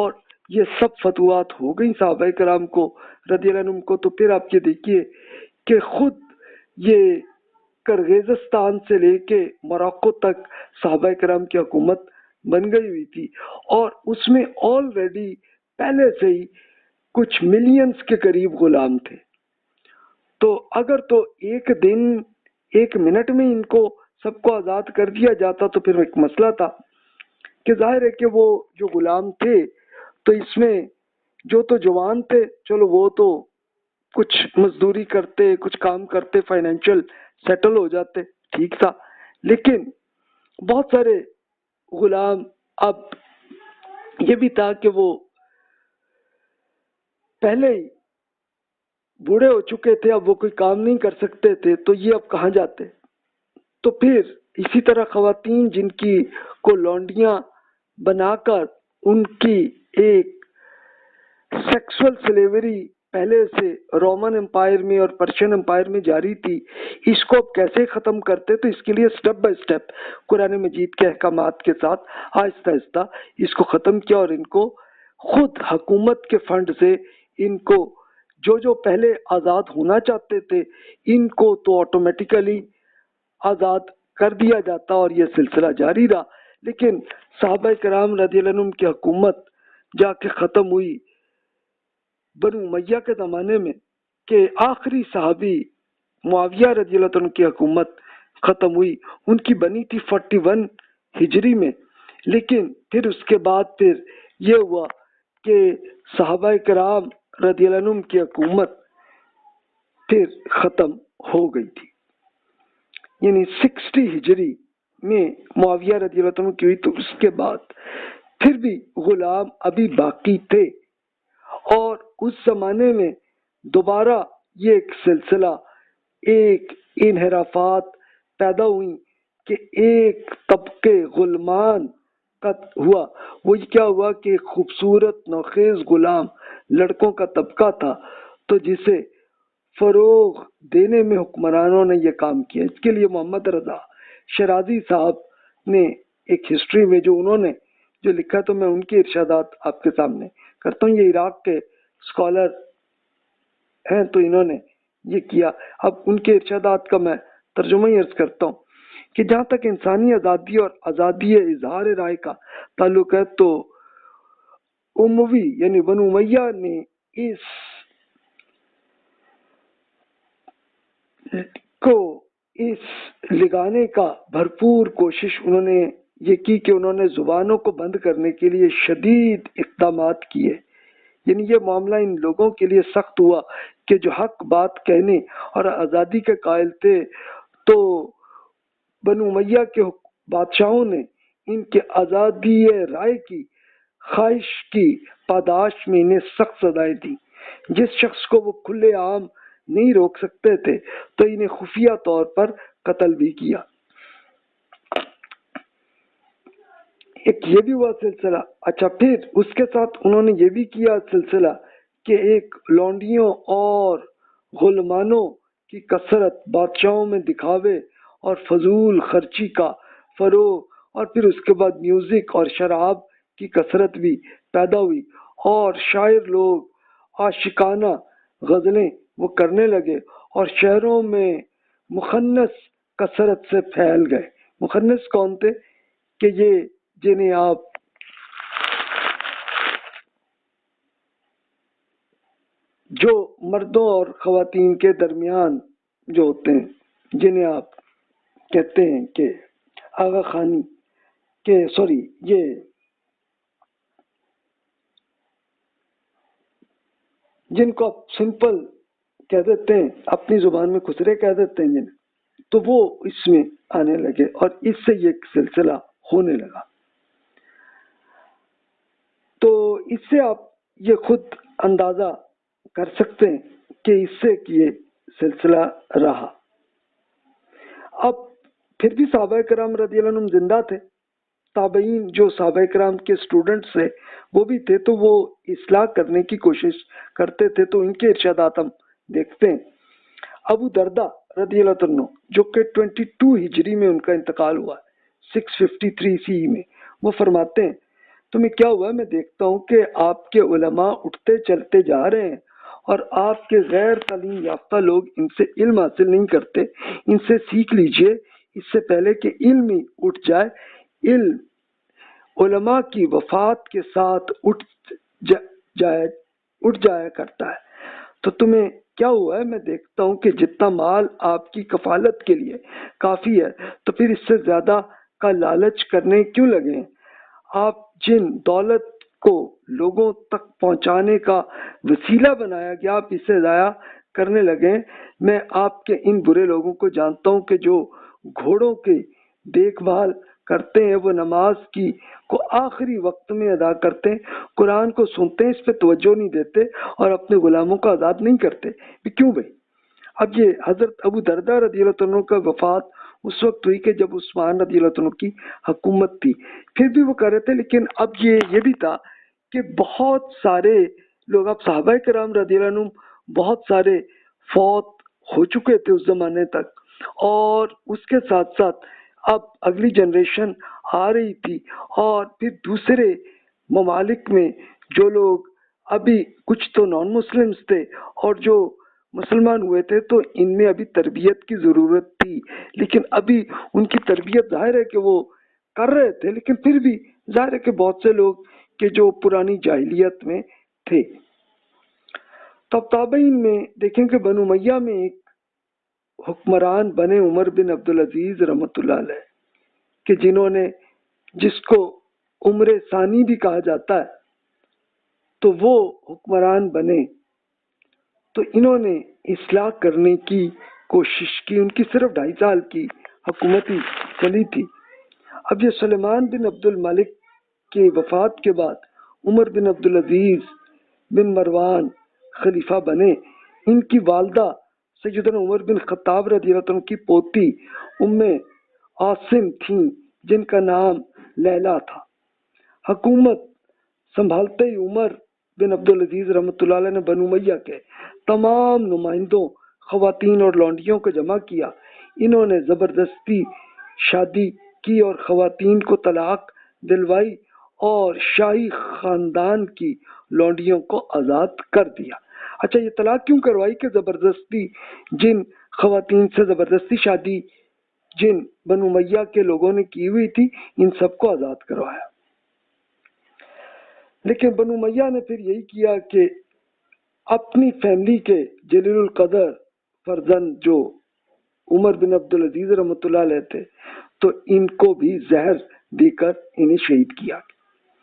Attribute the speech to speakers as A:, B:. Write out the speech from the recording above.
A: اور یہ سب فتوحات ہو گئی صحابہ کرام کو رضی اللہ عنہم کو، تو پھر آپ یہ دیکھیے کہ خود یہ کرغیزستان سے لے کے موراکو تک صحابہ کرام کی حکومت بن گئی ہوئی تھی، اور اس میں آلریڈی پہلے سے ہی کچھ ملینز کے قریب غلام تھے. تو اگر تو ایک دن ایک منٹ میں ان کو سب کو آزاد کر دیا جاتا تو پھر ایک مسئلہ تھا کہ ظاہر ہے کہ وہ جو غلام تھے تو اس میں جو تو جوان تھے چلو وہ تو کچھ مزدوری کرتے، کچھ کام کرتے، فائنینشیل سیٹل ہو جاتے، ٹھیک تھا. لیکن بہت سارے غلام اب یہ بھی تھا کہ وہ پہلے ہی بوڑھے ہو چکے تھے، اب وہ کوئی کام نہیں کر سکتے تھے، تو یہ اب کہاں جاتے. تو پھر اسی طرح خواتین جن کی کو لونڈیاں بنا کر ان کی ایک سیکسول سلیوری پہلے سے رومن امپائر میں اور پرشین امپائر میں جاری تھی، اس کو اب کیسے ختم کرتے. تو اس کے لیے سٹیپ بائی سٹیپ قرآن مجید کے احکامات کے ساتھ آہستہ آہستہ اس کو ختم کیا، اور ان کو خود حکومت کے فنڈ سے ان کو جو پہلے آزاد ہونا چاہتے تھے ان کو تو آٹومیٹیکلی آزاد کر دیا جاتا، اور یہ سلسلہ جاری رہا. لیکن صحابہ کرام رضی اللہ عنہم کی حکومت جا کے ختم ہوئی بنو امیہ کے زمانے میں، کہ آخری صحابی معاویہ رضی اللہ عنہ کی حکومت ختم ہوئی، ان کی بنی تھی 41 ہجری میں. لیکن پھر اس کے بعد پھر یہ ہوا کہ صحابہ کرام رضی اللہ عنہم کی حکومت پھر ختم ہو گئی تھی، یعنی 60 ہجری میں معاویہ رضی اللہ عنہ کی ہوئی. تو اس کے بعد پھر بھی غلام ابھی باقی تھے، اور اس زمانے میں دوبارہ یہ ایک سلسلہ، ایک انحرافات پیدا ہوئی کہ ایک طبقے غلمان کا ہوا. وہ کیا ہوا کہ ایک خوبصورت نوخیز غلام لڑکوں کا طبقہ تھا، تو جسے فروغ دینے میں حکمرانوں نے یہ کام کیا. اس کے لیے محمد رضا شیرازی صاحب نے ایک ہسٹری میں جو انہوں نے جو لکھا، تو میں ان کے ارشادات آپ کے سامنے کرتا ہوں. یہ عراق کے اسکالر ہیں، تو انہوں نے یہ کیا. اب ان کے ارشادات کا میں ترجمہ ہی عرض کرتا ہوں کہ جہاں تک انسانی آزادی اور آزادی اظہار رائے کا تعلق ہے، تو اموی یعنی بنو امیہ نے اس لگانے کا بھرپور کوشش انہوں نے یہ کی کہ انہوں نے زبانوں کو بند کرنے کے لیے شدید اقدامات کیے. یعنی یہ معاملہ ان لوگوں کے لیے سخت ہوا کہ جو حق بات کہنے اور آزادی کے قائل تھے، تو بنو امیہ کے بادشاہوں نے ان کے آزادی رائے کی خواہش کی پاداش میں انہیں سخت سزائیں دی. جس شخص کو وہ کھلے عام نہیں روک سکتے تھے تو انہیں خفیہ طور پر قتل بھی کیا. ایک یہ بھی ہوا سلسلہ. اچھا، پھر اس کے ساتھ انہوں نے یہ بھی کیا سلسلہ کہ ایک لونڈیوں اور غلمانوں کی کثرت، بادشاہوں میں دکھاوے اور فضول خرچی کا فروغ، اور پھر اس کے بعد میوزک اور شراب کی کثرت بھی پیدا ہوئی، اور شاعر لوگ عاشقانہ غزلیں وہ کرنے لگے، اور شہروں میں مخنث کثرت سے پھیل گئے. مخنث کون تھے؟ کہ یہ جنہیں آپ جو مردوں اور خواتین کے درمیان جو ہوتے ہیں، جنہیں آپ کہتے ہیں کہ آغا خانی کہ سوری یہ جن کو آپ سمپل کہہ دیتے ہیں، اپنی زبان میں خسرے کہہ دیتے ہیں جنہیں، تو وہ اس میں آنے لگے، اور اس سے یہ ایک سلسلہ ہونے لگا. تو اس سے آپ یہ خود اندازہ کر سکتے ہیں کہ اس سے یہ سلسلہ رہا. اب پھر بھی صحابہ کرام رضی اللہ عنہم زندہ تھے. تابعین جو صحابہ کرام کے اسٹوڈنٹس تھے وہ بھی تھے، تو وہ اصلاح کرنے کی کوشش کرتے تھے. تو ان کے ارشادات ہم دیکھتے ہیں. ابو دردہ رضی اللہ عنہ جو کہ 22 ہجری میں ان کا انتقال ہوا، 653 سی میں، وہ فرماتے ہیں تمہیں کیا ہوا؟ میں دیکھتا ہوں کہ آپ کے علماء اٹھتے چلتے جا رہے ہیں اور آپ کے غیر تعلیم یافتہ لوگ ان سے علم حاصل نہیں کرتے. ان سے سیکھ لیجئے اس سے پہلے کہ علم ہی اٹھ جائے. علم علماء کی وفات کے ساتھ اٹھ جایا کرتا ہے. تو تمہیں کیا ہوا ہے؟ میں دیکھتا ہوں کہ جتنا مال آپ کی کفالت کے لیے کافی ہے تو پھر اس سے زیادہ کا لالچ کرنے کیوں لگے؟ آپ جن دولت کو لوگوں تک پہنچانے کا وسیلہ بنایا گیا آپ اسے ضائع کرنے لگے. میں آپ کے ان برے لوگوں کو جانتا ہوں کہ جو گھوڑوں کی دیکھ بھال کرتے ہیں، وہ نماز کی کو آخری وقت میں ادا کرتے ہیں، قرآن کو سنتے ہیں، اس پہ توجہ نہیں دیتے اور اپنے غلاموں کو آزاد نہیں کرتے. کیوں بھائی؟ اب یہ حضرت ابو دردہ رضی اللہ عنہ کا وفات اس وقت ہوئی کہ جب عثمان رضی اللہ عنہ کی حکومت تھی، پھر بھی وہ کر رہے تھے. لیکن اب یہ بھی تھا کہ بہت سارے لوگ، اب صحابہ کرام رضی اللہ عنہ بہت سارے فوت ہو چکے تھے اس زمانے تک، اور اس کے ساتھ ساتھ اب اگلی جنریشن آ رہی تھی، اور پھر دوسرے ممالک میں جو لوگ ابھی کچھ تو نان مسلمز تھے اور جو مسلمان ہوئے تھے، تو ان میں ابھی تربیت کی ضرورت تھی. لیکن ابھی ان کی تربیت ظاہر ہے کہ وہ کر رہے تھے، لیکن پھر بھی ظاہر ہے کہ بہت سے لوگ کہ جو پرانی جاہلیت میں تھے. تب تابعین میں دیکھیں کہ بنو امیہ میں ایک حکمران بنے عمر بن عبدالعزیز رحمۃ اللہ علیہ، کہ جس کو عمر ثانی بھی کہا جاتا ہے. تو وہ حکمران بنے تو انہوں نے اصلاح کرنے کی کوشش کی. ان کی صرف 2.5 سال کی حکومتی چلی تھی. اب یہ سلیمان بن عبد الملک کی وفات کے بعد عمر بن عبدالعزیز بن مروان خلیفہ بنے. ان کی والدہ سیدنا عمر بن خطاب رضی اللہ عنہ کی پوتی ام عاصم تھیں، جن کا نام لیلا تھا. حکومت سنبھالتے ہی عمر بن عبدالعزیز رحمۃ اللہ علیہ نے بنو امیہ کے تمام نمائندوں، خواتین اور لونڈیوں کو جمع کیا. انہوں نے زبردستی شادی کی اور خواتین کو طلاق دلوائی اور شاہی خاندان کی لونڈیوں کو آزاد کر دیا. اچھا، یہ طلاق کیوں کروائی؟ کہ زبردستی جن خواتین سے زبردستی شادی جن بنو امیہ کے لوگوں نے کی ہوئی تھی، ان سب کو آزاد کروایا. لیکن بنو امیہ نے پھر یہی کیا کہ اپنی فیملی کے جلیل القدر فرزند جو عمر بن عبدالعزیز رحمۃ اللہ علیہ تھے، تو ان کو بھی زہر دے کر انہیں شہید کیا.